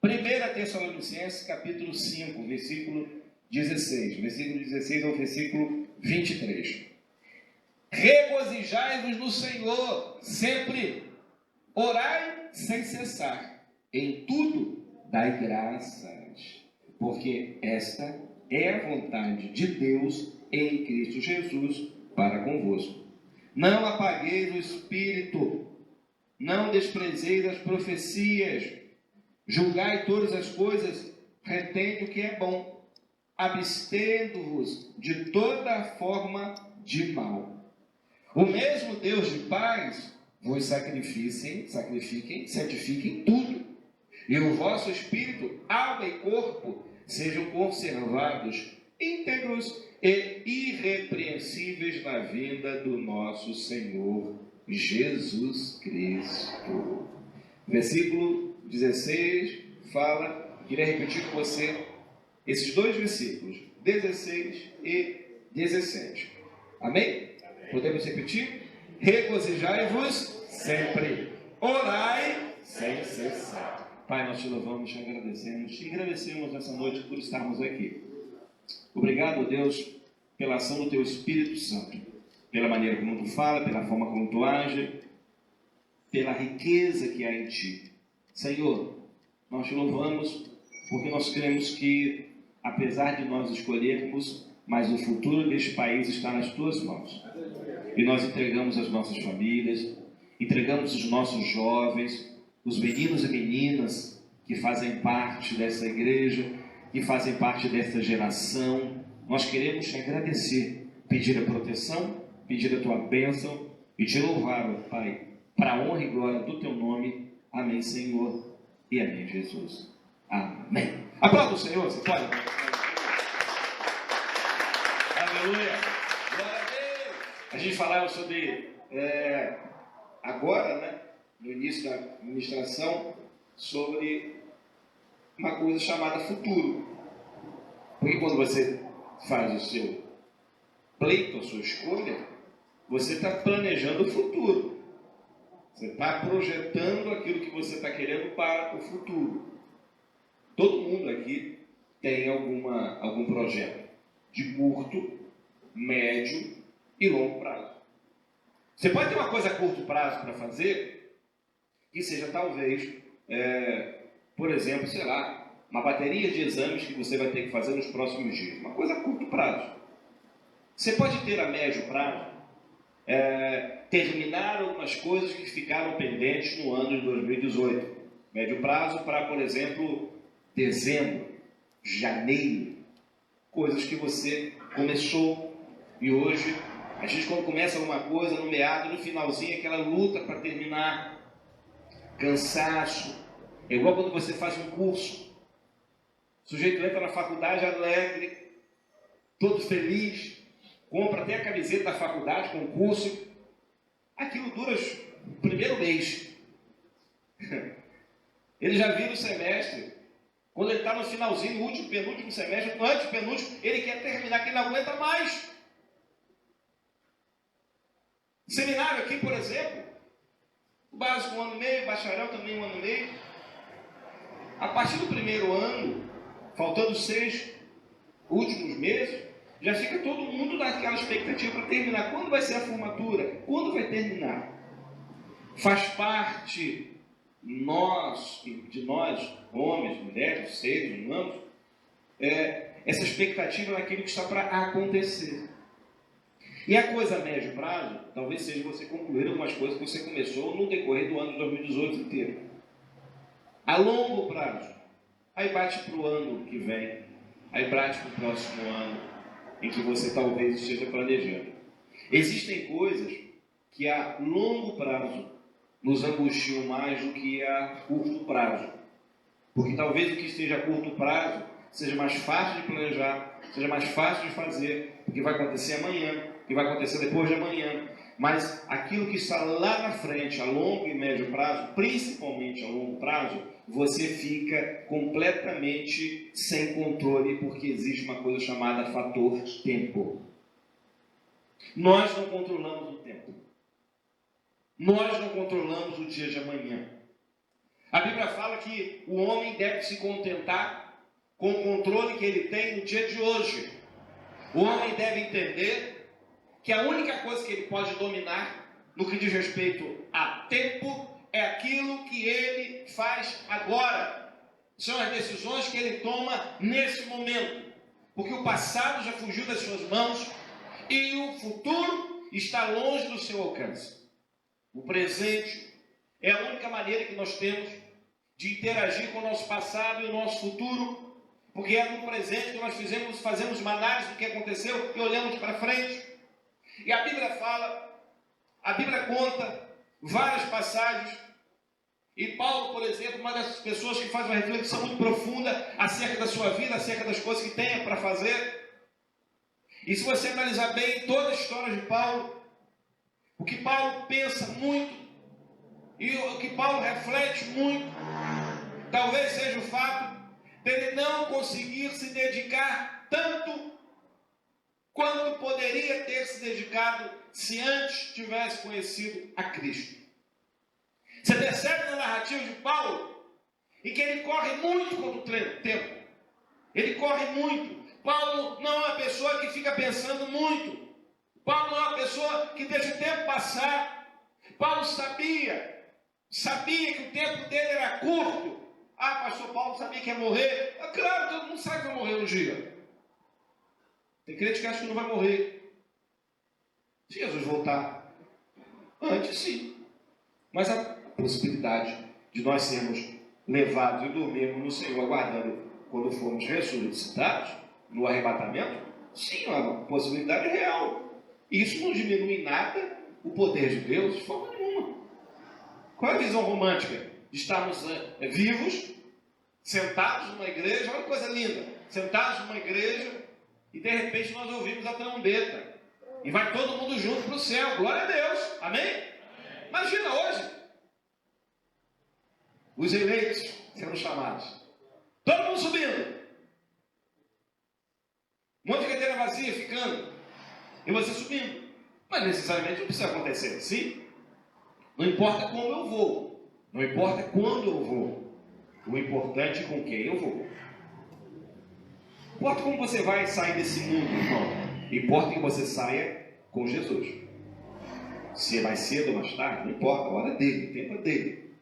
1 Tessalonicenses, capítulo 5, versículo 16. Versículo 16 ao versículo 23. Regozijai-vos no Senhor, sempre orai sem cessar, em tudo dai graças, porque esta é a vontade de Deus em Cristo Jesus para convosco. Não apagueis o espírito, não desprezeis as profecias, julgai todas as coisas, retende o que é bom, abstendo-vos de toda forma de mal. O mesmo Deus de paz vos santifiquem tudo, e o vosso espírito, alma e corpo sejam conservados íntegros e irrepreensíveis na vinda do nosso Senhor Jesus Cristo. Versículo 16 fala, queria repetir com você esses dois versículos, 16 e 17. Amém? Podemos repetir? Regozijai-vos sempre, orai sem cessar. Pai, nós te louvamos, te agradecemos nessa noite por estarmos aqui. Obrigado, Deus, pela ação do teu Espírito Santo, pela maneira como tu fala, pela forma como tu age, pela riqueza que há em ti. Senhor, nós te louvamos porque nós cremos que, apesar de nós escolhermos, mas o futuro deste país está nas tuas mãos. E nós entregamos as nossas famílias, entregamos os nossos jovens, os meninos e meninas que fazem parte dessa igreja, que fazem parte dessa geração. Nós queremos te agradecer, pedir a proteção, pedir a tua bênção e te louvar, Pai, para a honra e glória do teu nome. Amém, Senhor, e amém, Jesus. Amém. Aplauda o Senhor, você pode? Aleluia. Glória a Deus. A gente falava sobre, agora, né, no início da ministração, sobre uma coisa chamada futuro. Porque quando você faz o seu pleito, a sua escolha, você está planejando o futuro. Você está projetando aquilo que você está querendo para o futuro. Todo mundo aqui tem algum projeto de curto, médio e longo prazo. Você pode ter uma coisa a curto prazo para fazer, que seja talvez, por exemplo, sei lá, uma bateria de exames que você vai ter que fazer nos próximos dias. Uma coisa a curto prazo. Você pode ter a médio prazo, terminar algumas coisas que ficaram pendentes no ano de 2018. Médio prazo para, por exemplo, dezembro, janeiro. Coisas que você começou e hoje, a gente quando começa alguma coisa, no meado, no finalzinho, aquela luta para terminar, cansaço. É igual quando você faz um curso. O sujeito entra na faculdade alegre, todo feliz, compra até a camiseta da faculdade com o curso. Aquilo dura o primeiro mês. Ele já vira o semestre. Quando ele está no finalzinho, no último, penúltimo semestre, no antepenúltimo, ele quer terminar, que ele não aguenta mais. Seminário aqui, por exemplo, o básico 1 ano e meio, bacharel também 1 ano e meio. A partir do primeiro ano, faltando 6 últimos meses, já fica todo mundo naquela expectativa para terminar. Quando vai ser a formatura? Quando vai terminar? Faz parte de nós, homens, mulheres, seres humanos, essa expectativa naquilo que está para acontecer. E a coisa a médio prazo, talvez seja você concluir algumas coisas que você começou no decorrer do ano de 2018 inteiro. A longo prazo, aí bate para o ano que vem, aí bate para o próximo ano, em que você talvez esteja planejando. Existem coisas que a longo prazo nos angustiam mais do que a curto prazo. Porque talvez o que esteja a curto prazo seja mais fácil de planejar, seja mais fácil de fazer, porque vai acontecer amanhã, que vai acontecer depois de amanhã. Mas aquilo que está lá na frente, a longo e médio prazo, principalmente a longo prazo, você fica completamente sem controle, porque existe uma coisa chamada fator tempo. Nós não controlamos o tempo. Nós não controlamos o dia de amanhã. A Bíblia fala que o homem deve se contentar com o controle que ele tem no dia de hoje. O homem deve entender que a única coisa que ele pode dominar no que diz respeito a tempo é aquilo que ele faz agora. São as decisões que ele toma nesse momento. Porque o passado já fugiu das suas mãos e o futuro está longe do seu alcance. O presente é a única maneira que nós temos de interagir com o nosso passado e o nosso futuro, porque é no presente que nós fazemos uma análise do que aconteceu e olhamos para frente. E a Bíblia fala, a Bíblia conta várias passagens, e Paulo, por exemplo, uma dessas pessoas que faz uma reflexão muito profunda acerca da sua vida, acerca das coisas que tem para fazer. E se você analisar bem toda a história de Paulo, o que Paulo pensa muito, e o que Paulo reflete muito, talvez seja o fato dele não conseguir se dedicar tanto quanto poderia ter se dedicado se antes tivesse conhecido a Cristo. Você percebe na narrativa de Paulo em que ele corre muito contra o tempo. Ele corre muito. Paulo não é uma pessoa que fica pensando muito. Paulo não é uma pessoa que deixa o tempo passar. Paulo sabia que o tempo dele era curto. Ah, pastor Paulo sabia que ia morrer. Claro, todo mundo sabe que vai morrer um dia. Tem crente que acha que não vai morrer. Se Jesus voltar antes, sim. Mas a possibilidade de nós sermos levados e dormirmos no Senhor, aguardando quando formos ressuscitados, no arrebatamento, sim, é uma possibilidade real. Isso não diminui em nada o poder de Deus de forma nenhuma. Qual é a visão romântica? De estarmos vivos, sentados numa igreja, olha que coisa linda, sentados numa igreja, e de repente nós ouvimos a trombeta, e vai todo mundo junto para o céu, glória a Deus, amém? Imagina hoje, os eleitos sendo chamados, todo mundo subindo, um monte de cadeira vazia ficando, e você subindo. Mas necessariamente não precisa acontecer assim. Não importa como eu vou, não importa quando eu vou, o importante é com quem eu vou. Não importa como você vai sair desse mundo, irmão, importa que você saia com Jesus. Se é mais cedo ou mais tarde, não importa, a hora dele, o tempo é dele.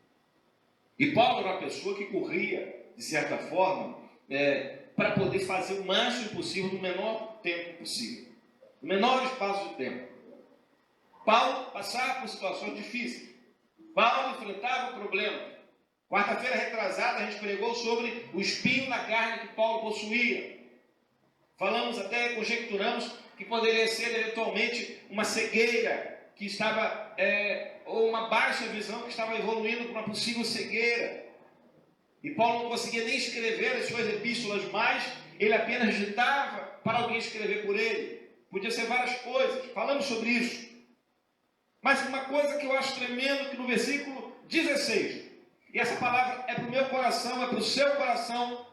E Paulo era uma pessoa que corria, de certa forma, para poder fazer o máximo possível no menor tempo possível, no menor espaço de tempo. Paulo passava por situações difíceis. Paulo enfrentava o problema. Quarta-feira retrasada a gente pregou sobre o espinho na carne que Paulo possuía. Falamos até, conjecturamos que poderia ser eventualmente uma cegueira que estava, ou uma baixa visão que estava evoluindo para uma possível cegueira. E Paulo não conseguia nem escrever as suas epístolas mais, ele apenas ditava para alguém escrever por ele. Podia ser várias coisas, falamos sobre isso. Mas uma coisa que eu acho tremendo, que no versículo 16, e essa palavra é para o meu coração, é para o seu coração,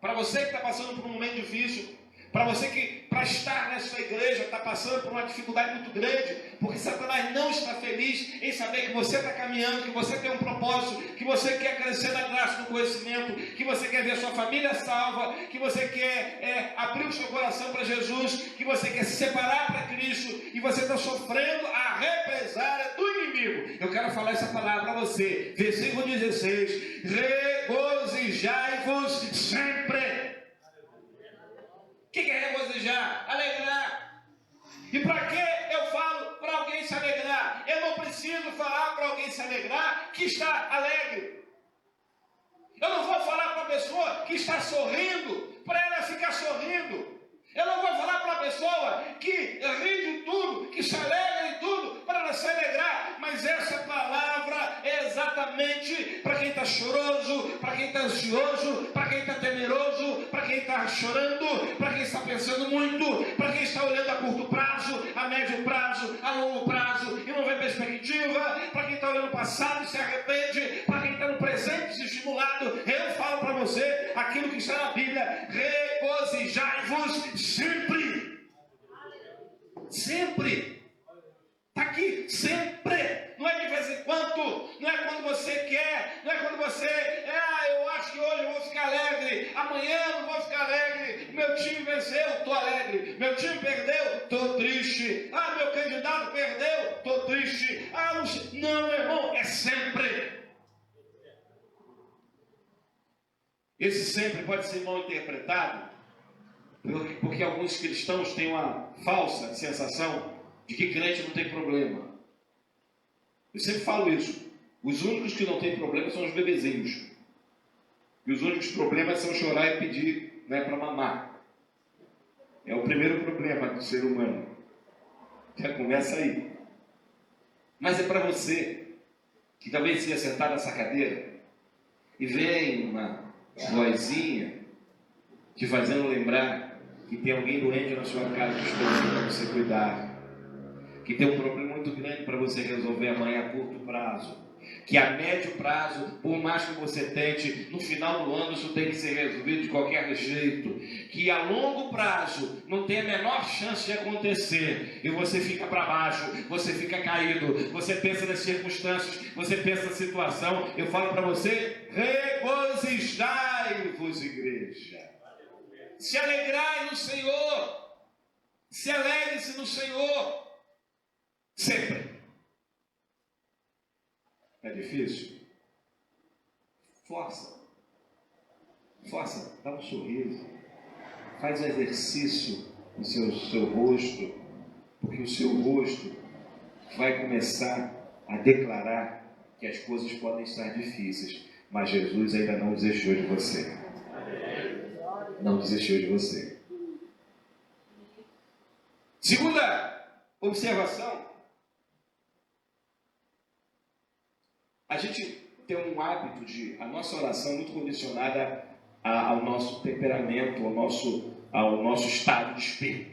para você que está passando por um momento difícil, para você que, para estar nessa igreja, está passando por uma dificuldade muito grande, porque Satanás não está feliz em saber que você está caminhando, que você tem um propósito, que você quer crescer na graça, no conhecimento, que você quer ver a sua família salva, que você quer abrir o seu coração para Jesus, que você quer se separar para Cristo, e você está sofrendo a represália do inimigo. Eu quero falar essa palavra para você. Versículo 16: regozijai-vos sempre. O que é regozijar? Alegrar. E para que eu falo para alguém se alegrar? Eu não preciso falar para alguém se alegrar que está alegre. Eu não vou falar para a pessoa que está sorrindo para ela ficar sorrindo. Eu não vou falar para a pessoa que ri de tudo, que se alegra de tudo, para ela se alegrar. Mas essa palavra é exatamente para quem está choroso, para quem está ansioso, para quem está temeroso, para quem está chorando, para quem está pensando muito, para quem está olhando a curto prazo, a médio prazo, a longo prazo e não vê perspectiva, para quem está olhando o passado e se arrepende, para quem está no presente estimulado. Eu falo para você aquilo que está na Bíblia: regozijai-vos sempre. Sempre. Está aqui, sempre. Não é de vez em quando, não é quando você quer, não é quando você você, eu acho que hoje eu vou ficar alegre, amanhã eu não vou ficar alegre, meu time venceu, estou alegre, meu time perdeu, estou triste, meu candidato perdeu, estou triste, não sei. Não, meu irmão, é sempre. Esse sempre pode ser mal interpretado, porque alguns cristãos têm uma falsa sensação de que crente não tem problema. Eu sempre falo isso. Os únicos que não têm problema são os bebezinhos. E os únicos problemas são chorar e pedir, para mamar. É o primeiro problema do ser humano. Já começa aí. Mas é para você que talvez se sentar nessa cadeira e vem uma vozinha te fazendo lembrar que tem alguém doente na sua casa esperando para você cuidar, que tem um problema muito grande para você resolver amanhã a curto prazo, que a médio prazo, por mais que você tente, no final do ano isso tem que ser resolvido de qualquer jeito, que a longo prazo não tem a menor chance de acontecer, e você fica para baixo, você fica caído, você pensa nas circunstâncias, você pensa na situação. Eu falo para você: regozijai-vos, igreja, se alegrai no Senhor, se alegre-se no Senhor, sempre. É difícil? Força, dá um sorriso, faz um exercício no seu rosto, porque o seu rosto vai começar a declarar que as coisas podem estar difíceis, mas Jesus ainda não desistiu de você. Não desistiu de você. Segunda observação: a gente tem um hábito de, a nossa oração muito condicionada ao nosso temperamento, ao nosso estado de espírito.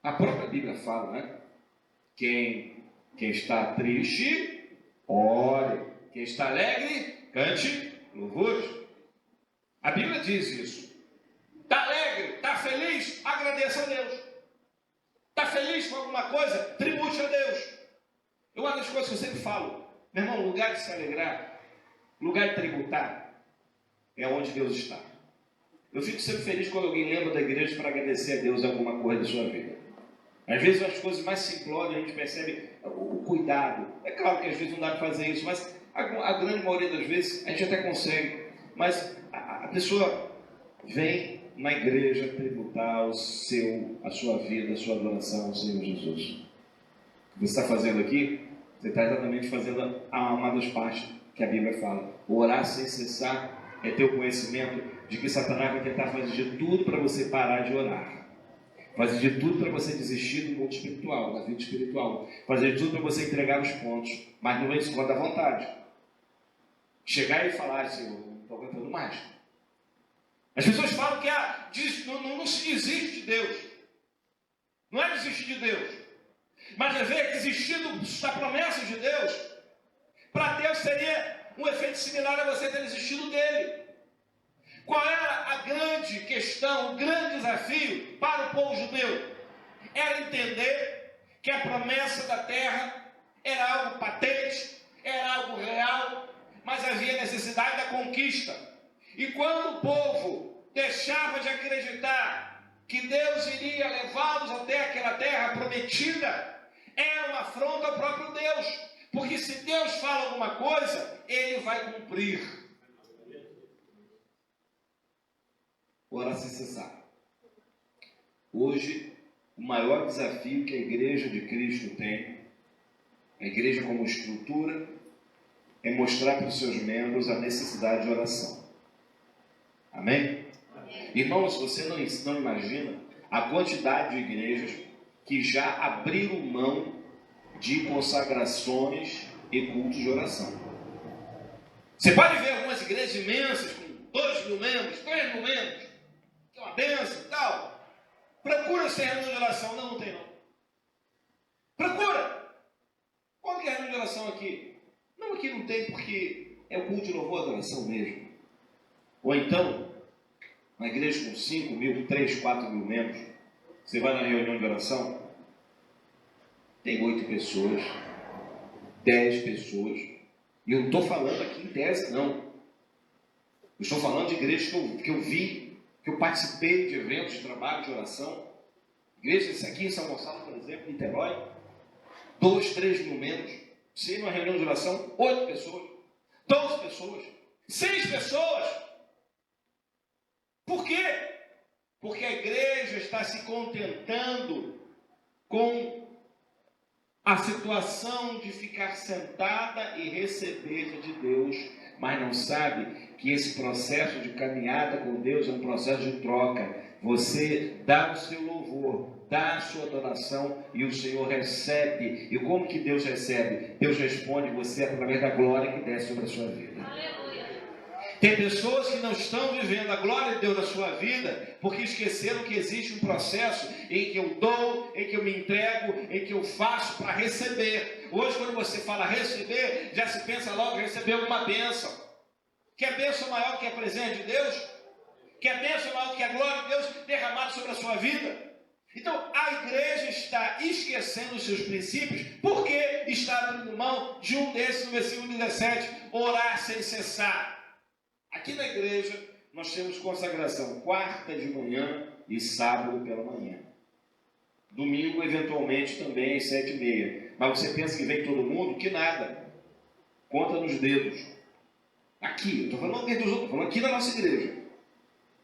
A própria Bíblia fala, né? Quem está triste, ore. Quem está alegre, cante louvores. A Bíblia diz isso. Está alegre, está feliz, agradeça a Deus. Está feliz com alguma coisa, tribute a Deus. Uma das coisas que eu sempre falo: meu irmão, lugar de se alegrar, lugar de tributar, é onde Deus está. Eu fico sempre feliz quando alguém lembra da igreja para agradecer a Deus alguma coisa da sua vida. Às vezes as coisas mais simplórias a gente percebe o cuidado. É claro que às vezes não dá para fazer isso, mas a grande maioria das vezes a gente até consegue. Mas a pessoa vem na igreja tributar a sua vida, a sua adoração ao Senhor Jesus. O que você está fazendo aqui? Você está exatamente fazendo uma das partes que a Bíblia fala. Orar sem cessar é ter o conhecimento de que Satanás vai tentar fazer de tudo para você parar de orar. Fazer de tudo para você desistir do mundo espiritual, da vida espiritual. Fazer de tudo para você entregar os pontos. Mas não vem de cima da vontade. Chegar e falar: Senhor, não estou aguentando mais. As pessoas falam que não se desiste de Deus. Não é desistir de Deus. Mas é desistir da promessa de Deus. Para Deus seria um efeito similar a você ter desistido dele. Qual era a grande questão, o grande desafio para o povo judeu? Era entender que a promessa da terra era algo patente, era algo real, mas havia necessidade da conquista. E quando o povo deixava de acreditar que Deus iria levá-los até aquela terra prometida, era uma afronta ao próprio Deus, porque se Deus fala alguma coisa, Ele vai cumprir. Ora sem cessar. Hoje, o maior desafio que a Igreja de Cristo tem, a Igreja como estrutura, é mostrar para os seus membros a necessidade de oração. Amém? Irmãos, você não imagina a quantidade de igrejas que já abriram mão de consagrações e cultos de oração. Você pode ver algumas igrejas imensas, com 2.000 membros, 3.000 membros, que é uma bênção e tal. Procura ser reunião de oração. Não tem não. Procura. Qual que é a reunião de oração aqui? Não, aqui não tem, porque é o culto de louvor e adoração mesmo. Ou então, uma igreja com 5.000, 3.000, 4.000 membros, você vai na reunião de oração, tem 8 pessoas, 10 pessoas, E eu não estou falando aqui em tese, não. Eu estou falando de igrejas que eu vi, que eu participei de eventos de trabalho, de oração. Igrejas aqui em São Gonçalo, por exemplo, Niterói, 2, 3 mil membros. Se numa reunião de oração, 8 pessoas, 12 pessoas, 6 pessoas. Por quê? Porque a igreja está se contentando com a situação de ficar sentada e receber de Deus, mas não sabe que esse processo de caminhada com Deus é um processo de troca. Você dá o seu louvor, dá a sua adoração e o Senhor recebe. E como que Deus recebe? Deus responde você através da glória que desce sobre a sua vida. Tem pessoas que não estão vivendo a glória de Deus na sua vida porque esqueceram que existe um processo em que eu dou, em que eu me entrego, em que eu faço para receber. Hoje, quando você fala receber, já se pensa logo em receber alguma bênção. Quer bênção maior do que a presente de Deus? Quer bênção maior do que a glória de Deus derramada sobre a sua vida? Então, a igreja está esquecendo os seus princípios porque está abrindo mão de um desses no versículo 17, orar sem cessar. Aqui na igreja, nós temos consagração quarta de manhã e sábado pela manhã. Domingo, eventualmente, também às 7h30. Mas você pensa que vem todo mundo? Que nada. Conta nos dedos. Aqui, eu estou falando dentro dos outros, estou falando aqui na nossa igreja.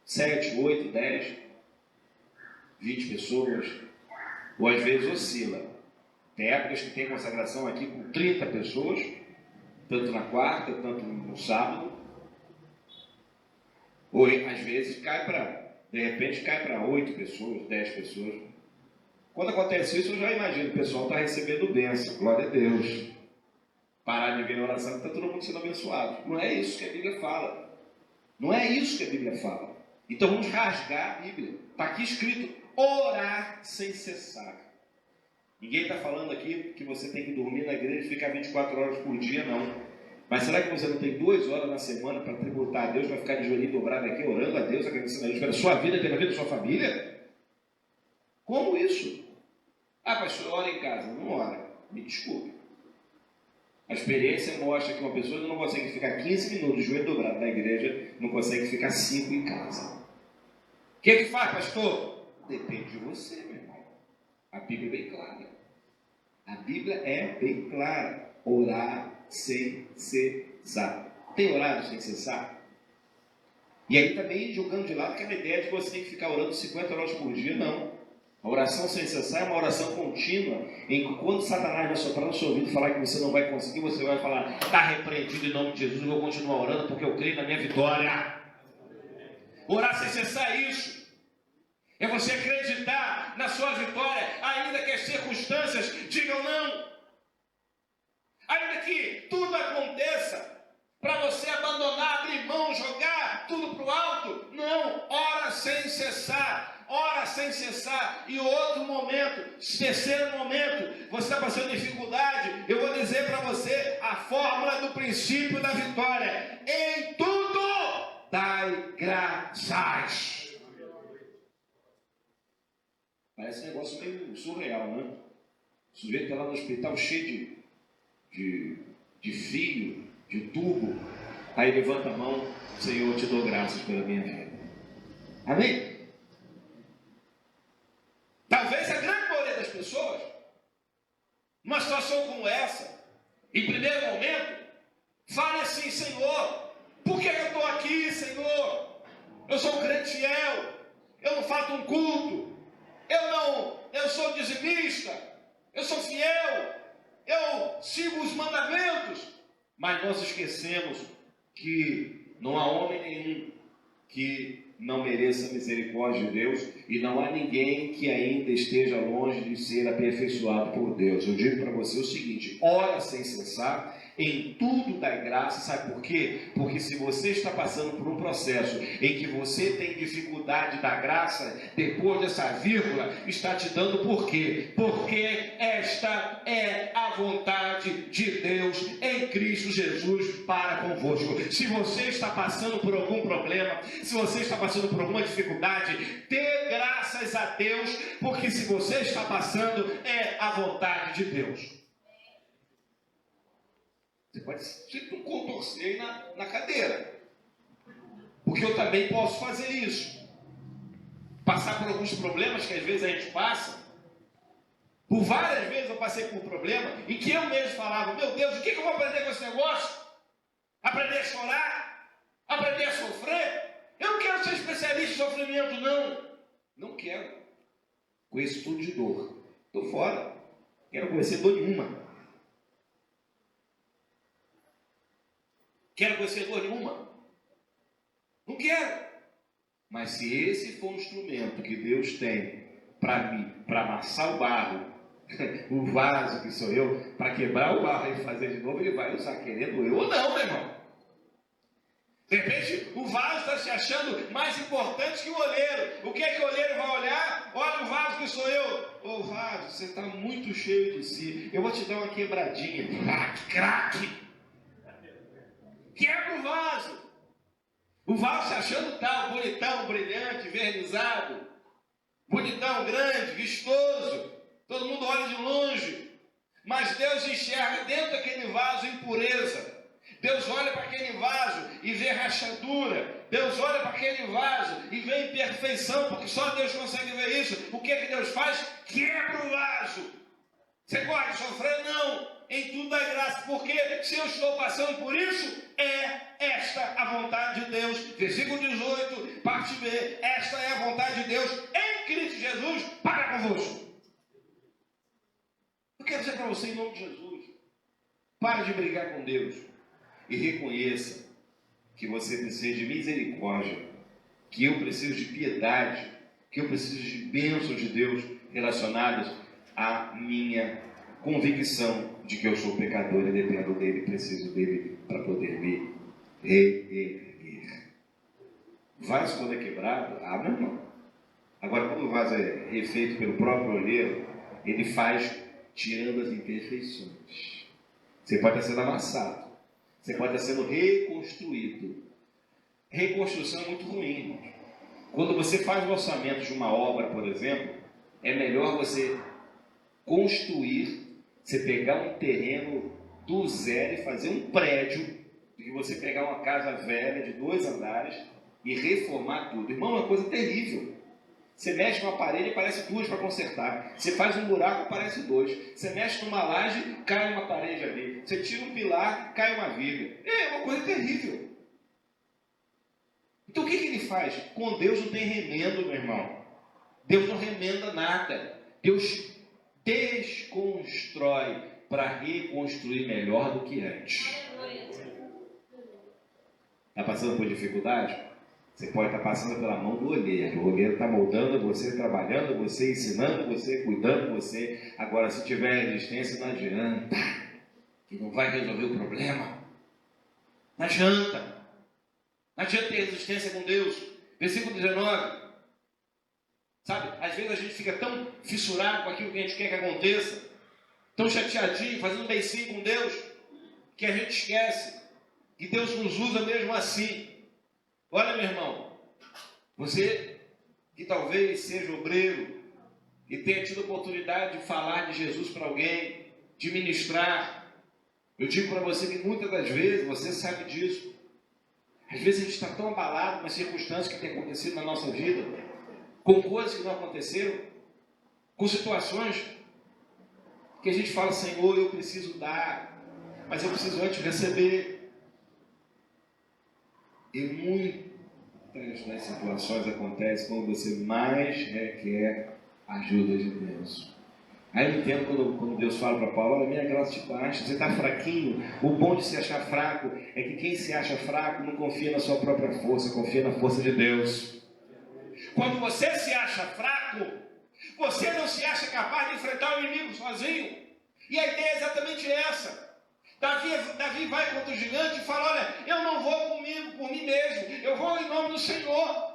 7, 8, 10, 20 pessoas. Ou às vezes oscila. Tem épocas que tem consagração aqui com 30 pessoas, tanto na quarta, tanto no sábado. Ou às vezes de repente cai para 8 pessoas, 10 pessoas. Quando acontece isso, eu já imagino, o pessoal está recebendo bênção, glória a Deus. Parar de vir na oração, está todo mundo sendo abençoado. Não é isso que a Bíblia fala. Não é isso que a Bíblia fala. Então vamos rasgar a Bíblia. Está aqui escrito, orar sem cessar. Ninguém está falando aqui que você tem que dormir na igreja e ficar 24 horas por dia, não. Mas será que você não tem 2 horas na semana para tributar a Deus, para ficar de joelho dobrado aqui, orando a Deus, agradecendo a Deus pela sua vida e pela vida da sua família? Como isso? Ah, pastor, ora em casa. Não ora. Me desculpe. A experiência mostra que uma pessoa não consegue ficar 15 minutos de joelho dobrado na igreja, não consegue ficar 5 em casa. O que faz, pastor? Depende de você, meu irmão. A Bíblia é bem clara. A Bíblia é bem clara. Orar sem cessar. Tem orado sem cessar? E aí também jogando de lado aquela ideia de que você tem que ficar orando 50 horas por dia, não. A oração sem cessar é uma oração contínua, em que quando Satanás vai soprar no seu ouvido falar que você não vai conseguir, você vai falar, está repreendido em nome de Jesus, eu vou continuar orando porque eu creio na minha vitória. Orar sem cessar é isso. É você acreditar na sua vitória, ainda que as circunstâncias digam não. Ainda que tudo aconteça para você abandonar, abrir mão, jogar tudo para o alto. Não, ora sem cessar. Ora sem cessar. E outro momento, terceiro momento, você está passando dificuldade, eu vou dizer para você a fórmula do princípio da vitória. Em tudo, dai graças. Parece um negócio meio surreal, né? O sujeito está lá no hospital cheio de fio, de tubo. Aí levanta a mão, Senhor, te dou graças pela minha vida. Amém? Talvez a grande maioria das pessoas, numa situação como essa, em primeiro momento, fale assim, Senhor, por que eu estou aqui, Senhor? Eu sou um crente fiel, eu não faço um culto, eu sou dizimista, eu sou fiel, eu sigo os mandamentos. Mas nós esquecemos que não há homem nenhum que não mereça a misericórdia de Deus e não há ninguém que ainda esteja longe de ser aperfeiçoado por Deus. Eu digo para você o seguinte, ora sem cessar, em tudo dai graça. Sabe por quê? Porque se você está passando por um processo em que você tem dificuldade da graça, depois dessa vírgula, está te dando por quê? Porque esta é a vontade de Deus em Cristo Jesus para convosco. Se você está passando por algum problema, se você está passando por alguma dificuldade, dê graças a Deus, porque se você está passando, é a vontade de Deus. Você pode se contorcer aí na cadeira. Porque eu também posso fazer isso. Passar por alguns problemas que às vezes a gente passa. Por várias vezes eu passei por um problema em que eu mesmo falava, meu Deus, o que eu vou aprender com esse negócio? Aprender a chorar? Aprender a sofrer? Eu não quero ser especialista em sofrimento, não. Não quero. Conheço tudo de dor. Estou fora. Quero conhecer dor nenhuma. Quero conhecer dor nenhuma. Não quero. Mas se esse for um instrumento que Deus tem para mim, para amassar o barro, o vaso que sou eu, para quebrar o barro e fazer de novo, ele vai usar, querendo eu ou não, meu irmão. De repente, o vaso está se achando mais importante que o olheiro. O que é que o olheiro vai olhar? Olha o vaso que sou eu. Ô vaso, você está muito cheio de si. Eu vou te dar uma quebradinha. Craque! Quebra o vaso. O vaso se achando tal, bonitão, brilhante, vernizado. Bonitão, grande, vistoso. Todo mundo olha de longe. Mas Deus enxerga dentro daquele vaso impureza. Deus olha para aquele vaso e vê rachadura. Deus olha para aquele vaso e vê imperfeição, porque só Deus consegue ver isso. O que é que Deus faz? Quebra o vaso. Você pode sofrer? Não. Em tudo dá graça, porque se eu estou passando por isso, é esta a vontade de Deus. Versículo 18, parte B. Esta é a vontade de Deus em Cristo Jesus para convosco. Eu quero dizer para você em nome de Jesus, pare de brigar com Deus e reconheça que você precisa de misericórdia, que eu preciso de piedade, que eu preciso de bênçãos de Deus relacionadas à minha convicção de que eu sou pecador e dependo dele, preciso dele para poder me reerguer. O vaso quando é quebrado, meu irmão. Agora, quando o vaso é refeito pelo próprio olheiro, ele faz tirando as imperfeições. Você pode estar sendo amassado. Você pode estar sendo reconstruído. Reconstrução é muito ruim, irmão. Quando você faz o orçamento de uma obra, por exemplo, é melhor você construir, você pegar um terreno do zero e fazer um prédio, do que você pegar uma casa velha de 2 andares e reformar tudo. Irmão, é uma coisa terrível. Você mexe numa parede e parece 2 para consertar. Você faz um buraco, parece 2. Você mexe numa laje, cai uma parede ali. Você tira um pilar, cai uma viga. É uma coisa terrível. Então o que ele faz? Com Deus não tem remendo, meu irmão. Deus não remenda nada. Deus desconstrói para reconstruir melhor do que antes. Está passando por dificuldade? Você pode estar passando pela mão do olheiro. O olheiro está moldando você, trabalhando você, ensinando você, cuidando você. Agora, se tiver resistência, não adianta. Que não vai resolver o problema. Não adianta. Não adianta ter resistência com Deus. Versículo 19. Sabe, às vezes a gente fica tão fissurado com aquilo que a gente quer que aconteça, tão chateadinho, fazendo beicinho com Deus, que a gente esquece que Deus nos usa mesmo assim. Olha, meu irmão, você que talvez seja obreiro e tenha tido oportunidade de falar de Jesus para alguém, de ministrar, eu digo para você que muitas das vezes, você sabe disso, às vezes a gente está tão abalado com as circunstâncias que têm acontecido na nossa vida, com coisas que não aconteceram, com situações que a gente fala, Senhor, eu preciso dar, mas eu preciso antes receber. E muitas das situações acontecem quando você mais requer a ajuda de Deus. Aí eu entendo quando Deus fala para Paulo, olha, minha graça te basta, você está fraquinho. O bom de se achar fraco é que quem se acha fraco não confia na sua própria força, confia na força de Deus. Quando você se acha fraco, você não se acha capaz de enfrentar o inimigo sozinho. E a ideia é exatamente essa. Davi vai contra o gigante e fala, olha, eu não vou comigo, por mim mesmo, eu vou em nome do Senhor.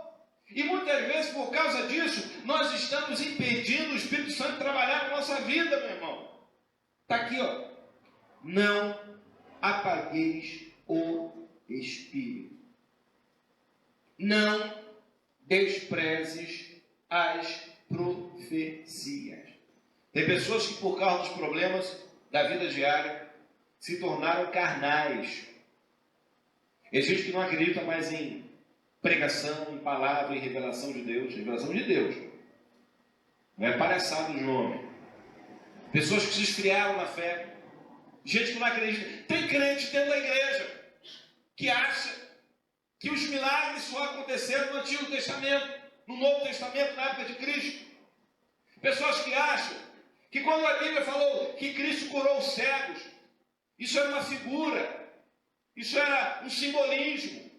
E muitas vezes, por causa disso, nós estamos impedindo o Espírito Santo de trabalhar na nossa vida, meu irmão. Está aqui, ó. Não apagueis o Espírito. Não desprezes as profecias. Tem pessoas que, por causa dos problemas da vida diária, se tornaram carnais. Existe que não acredita mais em pregação, em palavra, em revelação de Deus. Revelação de Deus. Não é palhaçada de homem. Pessoas que se esfriaram na fé. Gente que não acredita. Tem crente dentro da igreja que acha que os milagres só aconteceram no Antigo Testamento, no Novo Testamento, na época de Cristo. Pessoas que acham que quando a Bíblia falou que Cristo curou os cegos, isso era uma figura, isso era um simbolismo.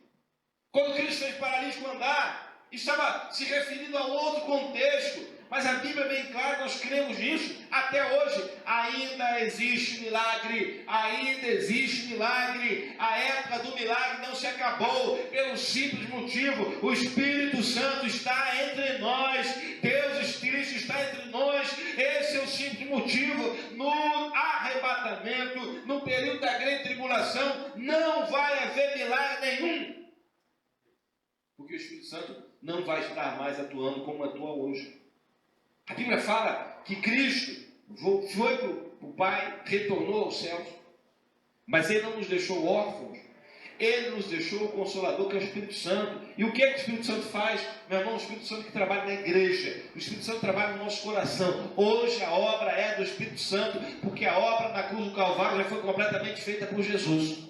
Quando Cristo fez paralítico andar, estava se referindo a outro contexto. Mas a Bíblia é bem clara, nós cremos nisso. Até hoje, ainda existe milagre. Ainda existe milagre. A época do milagre não se acabou. Pelo simples motivo, o Espírito Santo está entre nós. Deus Cristo está entre nós. Esse é o simples motivo. No arrebatamento, no período da grande tribulação, não vai haver milagre nenhum. Porque o Espírito Santo não vai estar mais atuando como atua hoje. A Bíblia fala que Cristo foi para o Pai, retornou aos céus, mas Ele não nos deixou órfãos, Ele nos deixou o Consolador, que é o Espírito Santo. E o que é que o Espírito Santo faz? Meu irmão, o Espírito Santo que trabalha na igreja, o Espírito Santo trabalha no nosso coração. Hoje a obra é do Espírito Santo, porque a obra na cruz do Calvário já foi completamente feita por Jesus.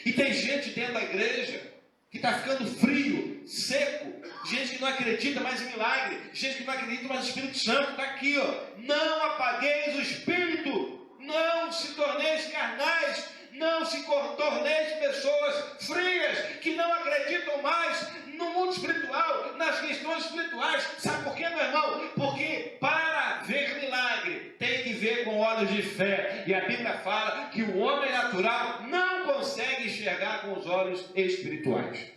E tem gente dentro da igreja que está ficando frio, seco, gente que não acredita mais em milagre, gente que não acredita mais no Espírito Santo. Está aqui, ó. Não apagueis o Espírito, não se torneis carnais, não se torneis pessoas frias, que não acreditam mais no mundo espiritual, nas questões espirituais. Sabe por quê, meu irmão? Porque para ver milagre tem que ver com olhos de fé. E a Bíblia fala que o homem natural não consegue enxergar com os olhos espirituais.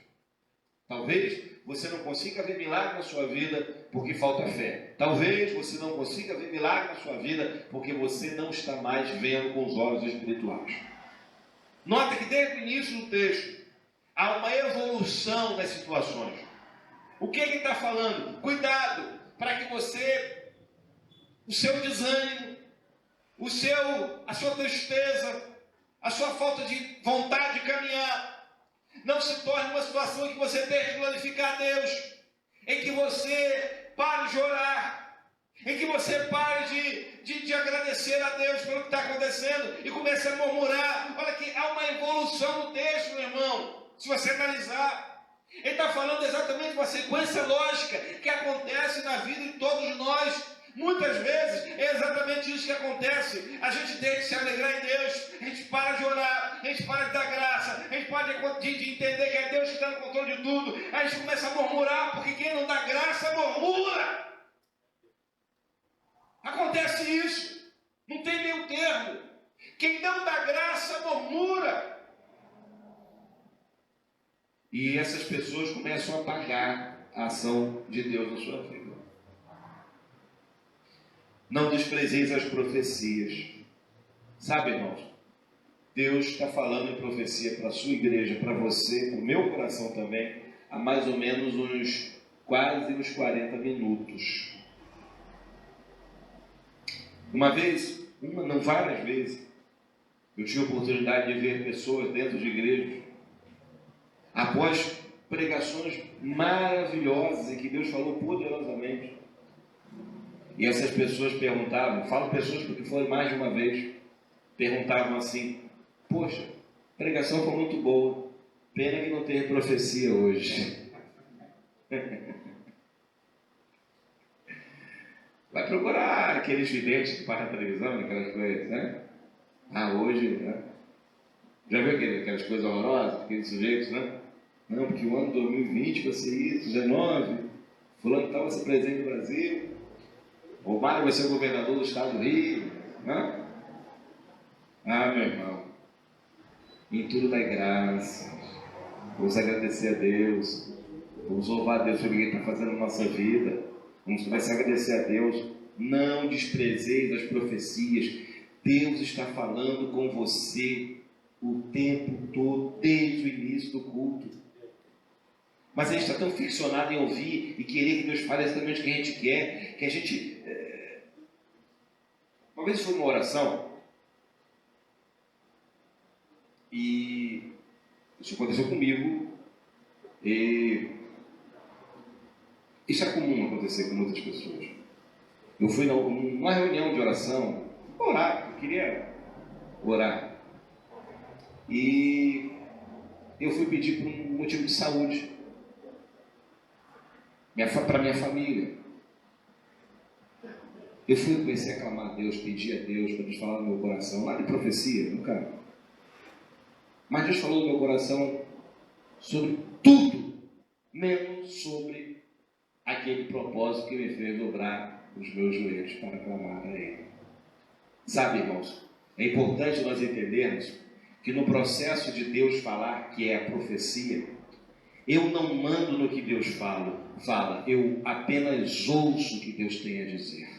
Talvez você não consiga ver milagre na sua vida porque falta fé. Talvez você não consiga ver milagre na sua vida porque você não está mais vendo com os olhos espirituais. Nota que desde o início do texto há uma evolução das situações. O que ele está falando? Cuidado para que você, o seu desânimo, a sua tristeza, a sua falta de vontade de caminhar, não se torne uma situação em que você deixe de glorificar a Deus, em que você pare de orar, em que você pare de agradecer a Deus pelo que está acontecendo e comece a murmurar. Olha que há uma evolução no texto, meu irmão, se você analisar. Ele está falando exatamente uma sequência lógica que acontece na vida de todos nós. Muitas vezes é exatamente isso que acontece. A gente deixa de se alegrar em Deus, a gente para de orar, a gente para de dar graça, a gente para de entender que é Deus que está no controle de tudo. A gente começa a murmurar, porque quem não dá graça murmura. Acontece isso, não tem meio termo. Quem não dá graça murmura. E essas pessoas começam a apagar a ação de Deus na sua vida. Não desprezeis as profecias. Sabe, irmãos, Deus está falando em profecia para a sua igreja, para você, para o meu coração também, há mais ou menos quase uns 40 minutos. Uma vez, não várias vezes, eu tive a oportunidade de ver pessoas dentro de igrejas, após pregações maravilhosas em que Deus falou poderosamente. E essas pessoas perguntavam, falo pessoas porque foi mais de uma vez, perguntavam assim: poxa, a pregação foi muito boa, pena que não tem profecia hoje. Vai procurar aqueles videntes que passam na televisão, aquelas coisas, né? Hoje, né? Já viu aquelas coisas horrorosas, aqueles sujeitos, né? Não, porque o ano 2020 vai ser isso, 19, fulano tal vai ser presidente do Brasil, o Mário vai ser o governador do estado do Rio, né? Meu irmão, em tudo dá graça, vamos agradecer a Deus, vamos louvar a Deus pelo que Ele está fazendo na nossa vida, vamos começar a agradecer a Deus. Não desprezeis as profecias, Deus está falando com você o tempo todo, desde o início do culto. Mas a gente está tão ficcionado em ouvir e querer que Deus fale exatamente o que a gente quer, que a gente... Uma vez foi uma oração, E isso aconteceu comigo. E isso é comum acontecer com muitas pessoas. Eu fui numa reunião de oração, orar, eu queria orar. E eu fui pedir por um motivo de saúde para minha família. Eu comecei a clamar a Deus, pedir a Deus para Deus falar no meu coração, lá de profecia, nunca. Mas Deus falou no meu coração sobre tudo, menos sobre aquele propósito que me fez dobrar os meus joelhos para clamar a Ele. Sabe, irmãos, é importante nós entendermos que no processo de Deus falar, que é a profecia, eu não mando no que Deus fala, eu apenas ouço o que Deus tem a dizer.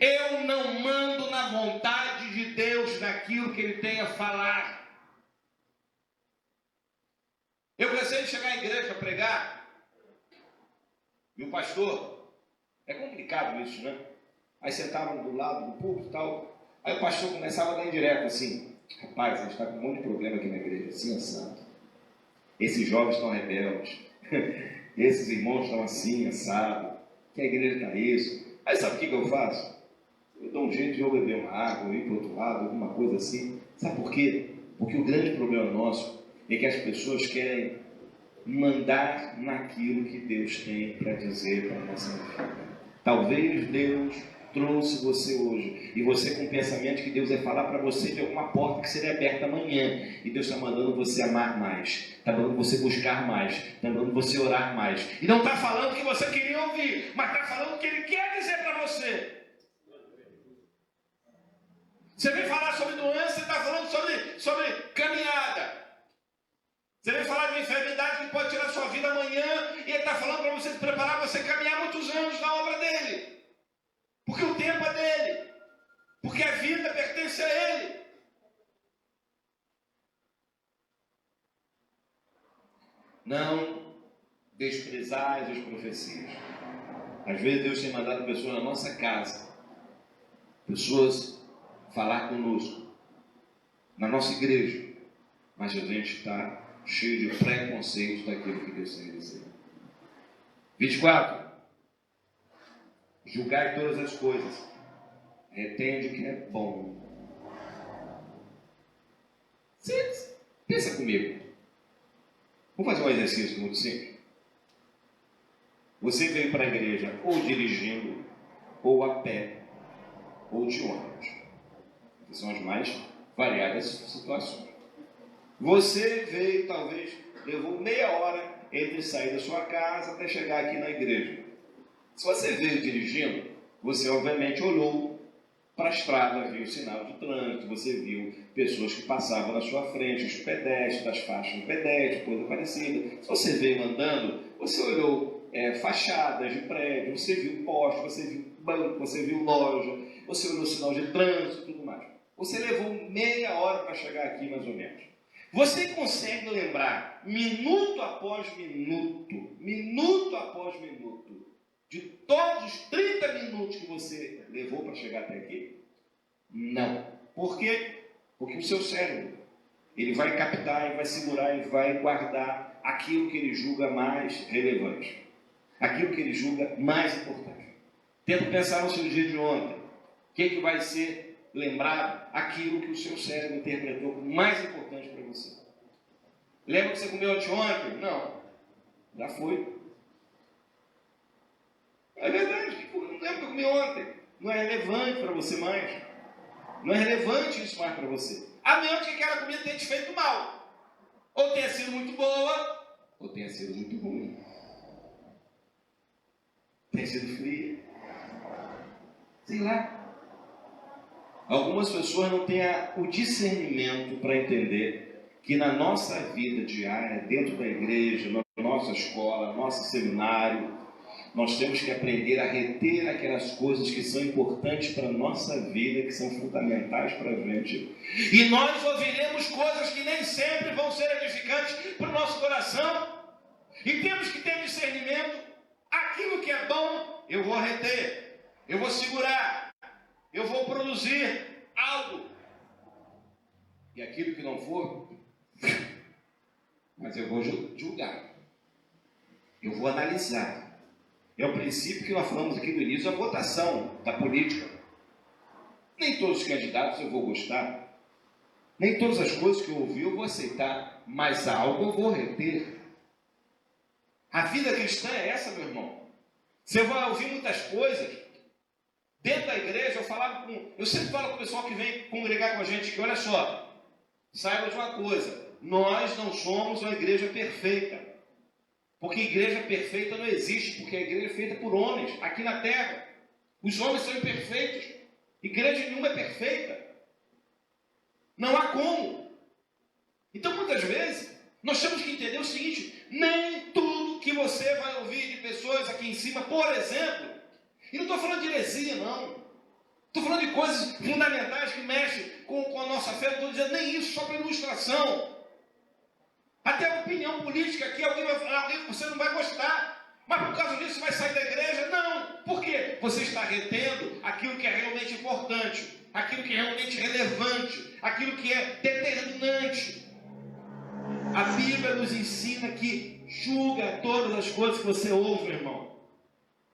Eu não mando na vontade de Deus naquilo que Ele tem a falar. Eu cansei de chegar à igreja para pregar, e o pastor, é complicado isso, né? Aí sentavam do lado do púlpito e tal, aí o pastor começava a dar indireta assim: rapaz, a gente está com um monte de problema aqui na igreja, assim, assado. Esses jovens estão rebeldes, esses irmãos estão assim, assado, que a igreja está isso. Aí sabe o que eu faço? Eu dou um jeito de eu beber uma água, ir para o outro lado, alguma coisa assim. Sabe por quê? Porque o grande problema nosso é que as pessoas querem mandar naquilo que Deus tem para dizer para a nossa vida. Talvez Deus trouxe você hoje, e você com o pensamento que Deus vai falar para você de alguma porta que seria aberta amanhã, e Deus está mandando você amar mais, está mandando você buscar mais, está mandando você orar mais, e não está falando o que você queria ouvir, mas está falando o que Ele quer dizer para você. Você vem falar sobre doença, você está falando sobre caminhada. Você vem falar de uma enfermidade que pode tirar sua vida amanhã, e Ele está falando para você se preparar para você caminhar muitos anos na obra dEle. Porque o tempo é dEle. Porque a vida pertence a Ele. Não desprezais as profecias. Às vezes Deus tem mandado pessoas na nossa casa, pessoas falar conosco, na nossa igreja, mas a gente está cheio de preconceitos daquilo que Deus tem a dizer. 24. Julgai todas as coisas, retende o que é bom. Pensa comigo. Vamos fazer um exercício muito simples. Você veio para a igreja ou dirigindo, ou a pé, ou de ônibus. Essas são as mais variadas situações. Você veio, talvez, levou meia hora entre sair da sua casa até chegar aqui na igreja. Se você veio dirigindo, você obviamente olhou para a estrada, viu o sinal de trânsito, você viu pessoas que passavam na sua frente, os pedestres, as faixas de pedestre, coisa parecida. Se você veio andando, você olhou fachadas de prédio, você viu poste, você viu banco, você viu loja, você olhou sinal de trânsito e tudo mais. Você levou meia hora para chegar aqui, mais ou menos. Você consegue lembrar, minuto após minuto, de todos os 30 minutos que você levou para chegar até aqui? Não. Por quê? Porque o seu cérebro, ele vai captar, ele vai segurar, ele vai guardar aquilo que ele julga mais relevante, aquilo que ele julga mais importante. Tenta pensar no seu dia de ontem. O que vai ser lembrado? Aquilo que o seu cérebro interpretou como mais importante para você. Lembra que você comeu anteontem? Não. Já foi. É verdade, não lembro que eu comi ontem. Não é relevante para você mais. Não é relevante isso mais para você. A menos que aquela comida tenha te feito mal. Ou tenha sido muito boa, ou tenha sido muito ruim. Tenha sido fria. Sei lá. Algumas pessoas não têm o discernimento para entender que na nossa vida diária, dentro da igreja, na nossa escola, no nosso seminário, nós temos que aprender a reter aquelas coisas que são importantes para a nossa vida, que são fundamentais para a gente. E nós ouviremos coisas que nem sempre vão ser edificantes para o nosso coração. E temos que ter discernimento. Aquilo que é bom, eu vou reter, eu vou segurar, eu vou produzir algo. E aquilo que não for, mas eu vou julgar. Eu vou analisar. É o princípio que nós falamos aqui no início, a votação da política. Nem todos os candidatos eu vou gostar. Nem todas as coisas que eu ouvi eu vou aceitar. Mas algo eu vou reter. A vida cristã é essa, meu irmão. Você vai ouvir muitas coisas. Dentro da igreja, eu sempre falo com o pessoal que vem congregar com a gente, que olha só, saiba de uma coisa, nós não somos uma igreja perfeita. Porque igreja perfeita não existe, porque a igreja é feita por homens, aqui na terra. Os homens são imperfeitos. Igreja nenhuma é perfeita. Não há como. Então, muitas vezes, nós temos que entender o seguinte, nem tudo que você vai ouvir de pessoas aqui em cima, por exemplo, e não estou falando de heresia, não. Estou falando de coisas fundamentais que mexem com a nossa fé. Não estou dizendo nem isso, só para ilustração. Até a opinião política aqui, alguém você não vai gostar. Mas por causa disso vai sair da igreja? Não. Por quê? Você está retendo aquilo que é realmente importante, aquilo que é realmente relevante, aquilo que é determinante. A Bíblia nos ensina que julga todas as coisas que você ouve, meu irmão.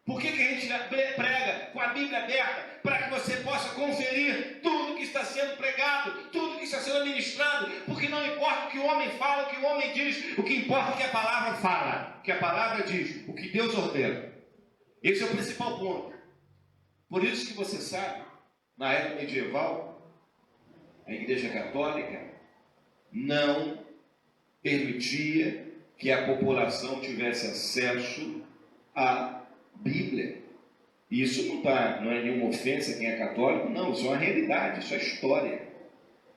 Por que a gente prega com a Bíblia aberta? Para que você possa conferir tudo que está sendo pregado, tudo que está sendo ministrado, porque não importa o que o homem fala, o que o homem diz, o que importa é o que a palavra fala, o que a palavra diz, o que Deus ordena. Esse é o principal ponto. Por isso que você sabe, na época medieval, a Igreja Católica não permitia que a população tivesse acesso à Bíblia. Isso não é nenhuma ofensa a quem é católico, não, isso é uma realidade, isso é história.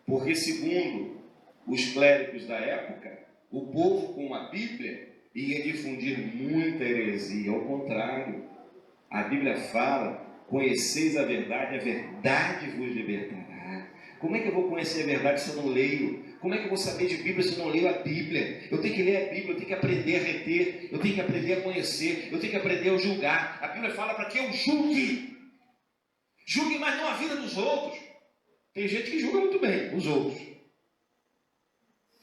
Porque segundo os clérigos da época, o povo com a Bíblia ia difundir muita heresia. Ao contrário, a Bíblia fala, conheceis a verdade vos libertará. Como é que eu vou conhecer a verdade se eu não leio? Como é que eu vou saber de Bíblia se eu não leio a Bíblia? Eu tenho que ler a Bíblia, eu tenho que aprender a reter, eu tenho que aprender a conhecer, eu tenho que aprender a julgar. A Bíblia fala para que eu julgue. Julgue, mas não a vida dos outros. Tem gente que julga muito bem os outros.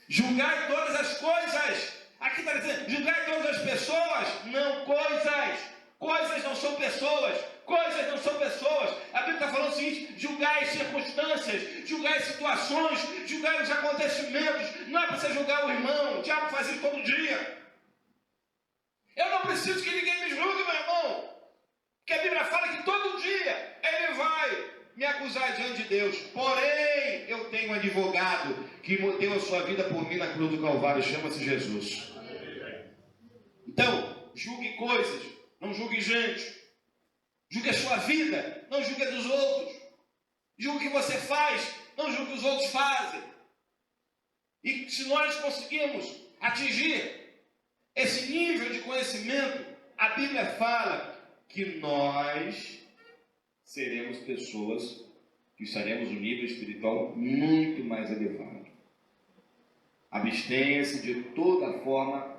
Julgai todas as coisas. Aqui está dizendo, julgai todas as pessoas, não coisas. Coisas não são pessoas. Coisas não são pessoas. A Bíblia está falando o seguinte, julgai as circunstâncias, julgai as situações, julgai os acontecimentos. Não é para você julgar o irmão. O diabo faz isso todo dia. Eu não preciso que ninguém me julgue, meu irmão. Porque a Bíblia fala que todo dia ele vai me acusar diante de Deus. Porém, eu tenho um advogado que deu a sua vida por mim na cruz do Calvário. Chama-se Jesus. Então, julgue coisas, não julgue gente. Julgue a sua vida, não julgue a dos outros. Julgue o que você faz, não julgue o que os outros fazem. E se nós conseguirmos atingir esse nível de conhecimento, a Bíblia fala que nós seremos pessoas que estaremos no nível espiritual muito mais elevado. Abstenha-se de toda forma,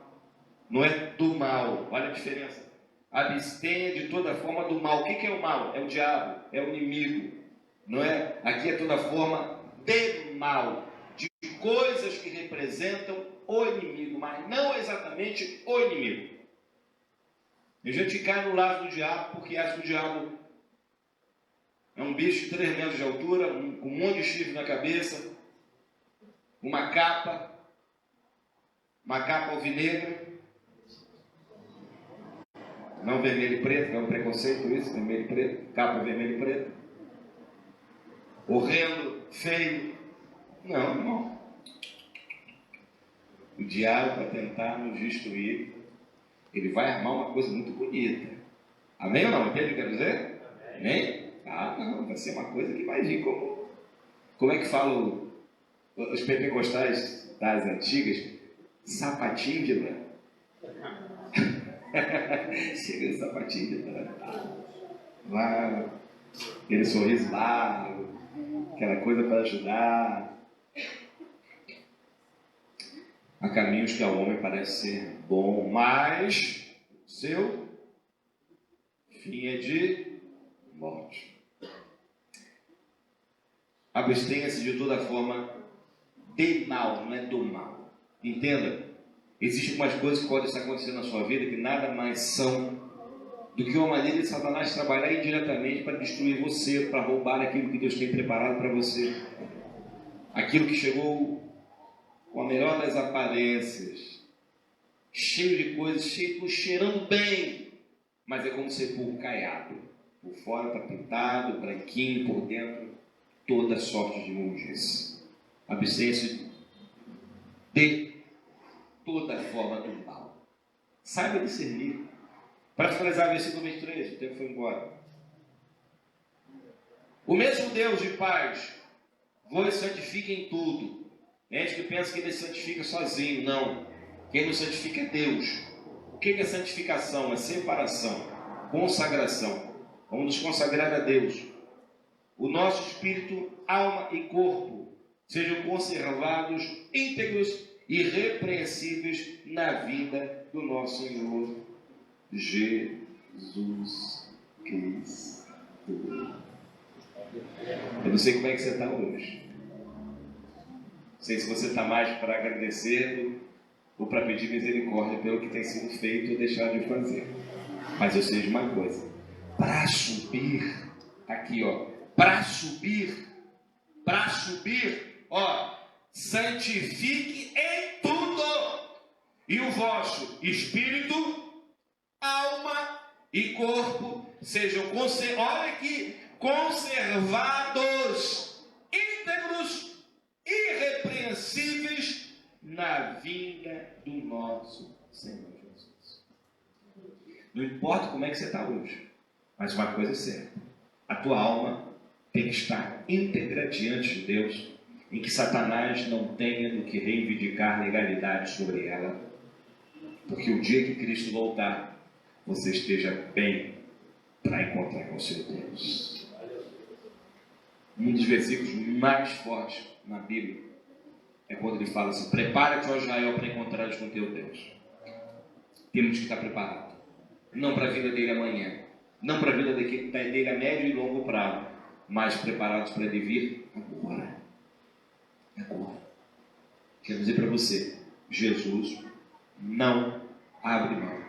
não é do mal, olha a diferença. Abstenha de toda forma do mal. O que é o mal? É o diabo, é o inimigo, não é? Aqui é toda forma de mal, de coisas que representam o inimigo, mas não exatamente o inimigo. Tem gente que cai no laço do diabo porque acha que o diabo é um bicho de 3 metros de altura, com um monte de chifre na cabeça, uma capa alvinegra. Não vermelho e preto, é um preconceito isso, vermelho e preto, capa vermelho e preto. Horrendo, feio. Não, irmão. O diabo, para tentar nos destruir, ele vai armar uma coisa muito bonita. Amém ou não? Entende o que eu quero dizer? Amém? Ah, não, vai ser uma coisa que vai vir como é que falam os pentecostais das antigas? Sapatinho de lã. Chega de sapatinho de lã. Lá, aquele sorriso largo, aquela coisa para ajudar. Há caminhos que ao homem parece ser bom, mas seu fim é de morte. Abstenha-se de toda forma de mal, não é do mal. Entenda? Existem algumas coisas que podem estar acontecendo na sua vida que nada mais são do que uma maneira de Satanás trabalhar indiretamente para destruir você, para roubar aquilo que Deus tem preparado para você. Aquilo que chegou com a melhor das aparências, cheio de coisas, cheirando bem, mas é como sepulcro caiado. Por fora está pintado, branquinho, por dentro, toda sorte de imundícia. Abstência de toda forma do mal. Saiba discernir. Para finalizar, versículo 23, o tempo foi embora. O mesmo Deus de paz vos santifica em tudo. Tem gente que pensa que ele santifica sozinho. Não. Quem nos santifica é Deus. O que é santificação? É separação, consagração. Vamos nos consagrar a Deus. O nosso espírito, alma e corpo sejam conservados íntegros e irrepreensíveis na vida do nosso Senhor Jesus Cristo. Eu não sei como é que você está hoje. Não sei se você está mais para agradecer ou para pedir misericórdia pelo que tem sido feito ou deixado de fazer. Mas eu sei de uma coisa. Para subir, aqui ó, para subir, ó, santifique em tudo. E o vosso espírito, alma e corpo sejam conservados, íntegros, irrepreensíveis na vinda do nosso Senhor Jesus. Não importa como é que você está hoje, mas uma coisa é certa: a tua alma tem que estar íntegra diante de Deus, em que Satanás não tenha do que reivindicar legalidade sobre ela, porque o dia que Cristo voltar, você esteja bem para encontrar com o seu Deus. Um dos versículos mais fortes na Bíblia é quando ele fala assim: prepara-te, ó Israel, para encontrares com teu Deus. Temos que estar preparados, não para a vida dele amanhã, não para a vida dele a médio e longo prazo, mas preparados para ele vir agora. Quero dizer para você, Jesus não abre mão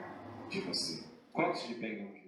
de você. Coloque-se de pé em nome de Jesus.